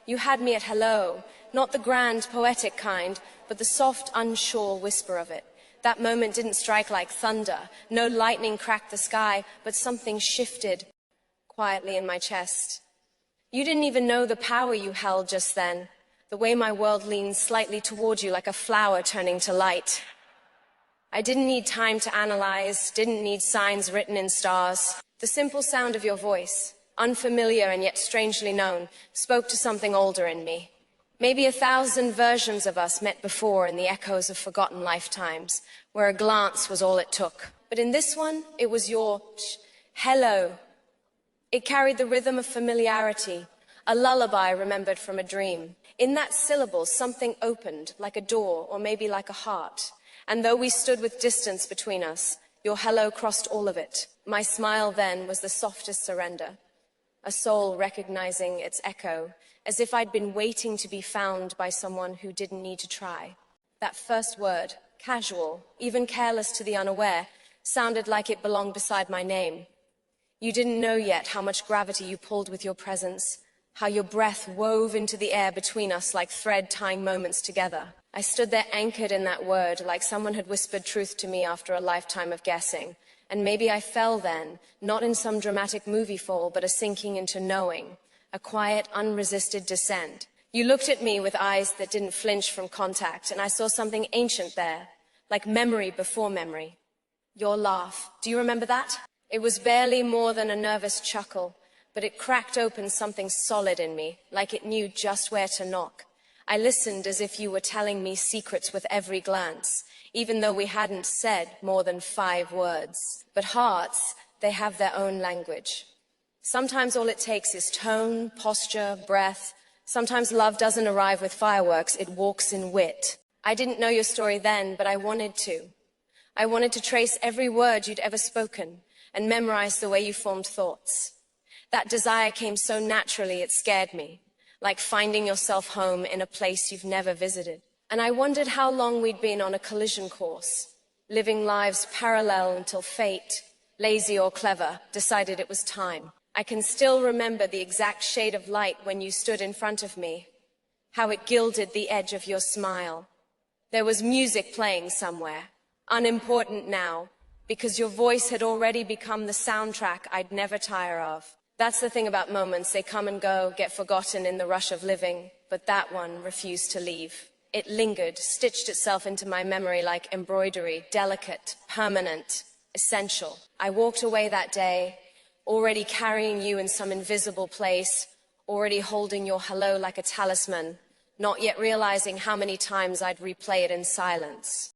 You had me at hello, not the grand, poetic kind, but the soft, unsure whisper of it. That moment didn't strike like thunder. No lightning cracked the sky, but something shifted quietly in my chest. You didn't even know the power you held just then, the way my world leaned slightly toward you like a flower turning to light. I didn't need time to analyze, didn't need signs written in stars. The simple sound of your voice, unfamiliar and yet strangely known, spoke to something older in me. Maybe 1,000 versions of us met before in the echoes of forgotten lifetimes, where a glance was all it took. But in this one, it was your hello. It carried the rhythm of familiarity, a lullaby remembered from a dream. In that syllable, something opened, like a door, or maybe like a heart. And though we stood with distance between us, your hello crossed all of it. My smile then was the softest surrender, a soul recognizing its echo, as if I'd been waiting to be found by someone who didn't need to try. That first word, casual, even careless to the unaware, sounded like it belonged beside my name. You didn't know yet how much gravity you pulled with your presence, how your breath wove into the air between us like thread tying moments together. I stood there anchored in that word, like someone had whispered truth to me after a lifetime of guessing. And maybe I fell then, not in some dramatic movie fall, but a sinking into knowing, a quiet, unresisted descent. You looked at me with eyes that didn't flinch from contact, and I saw something ancient there, like memory before memory. Your laugh. Do you remember that? It was barely more than a nervous chuckle, but it cracked open something solid in me, like it knew just where to knock. I listened as if you were telling me secrets with every glance, even though we hadn't said more than 5 words. But hearts, they have their own language. Sometimes all it takes is tone, posture, breath. Sometimes love doesn't arrive with fireworks, it walks in wit. I didn't know your story then, but I wanted to. I wanted to trace every word you'd ever spoken and memorize the way you formed thoughts. That desire came so naturally it scared me, like finding yourself home in a place you've never visited. And I wondered how long we'd been on a collision course, living lives parallel until fate, lazy or clever, decided it was time. I can still remember the exact shade of light when you stood in front of me, how it gilded the edge of your smile. There was music playing somewhere, unimportant now, because your voice had already become the soundtrack I'd never tire of. That's the thing about moments, they come and go, get forgotten in the rush of living, but that one refused to leave. It lingered, stitched itself into my memory like embroidery, delicate, permanent, essential. I walked away that day, already carrying you in some invisible place, already holding your hello like a talisman, not yet realizing how many times I'd replay it in silence.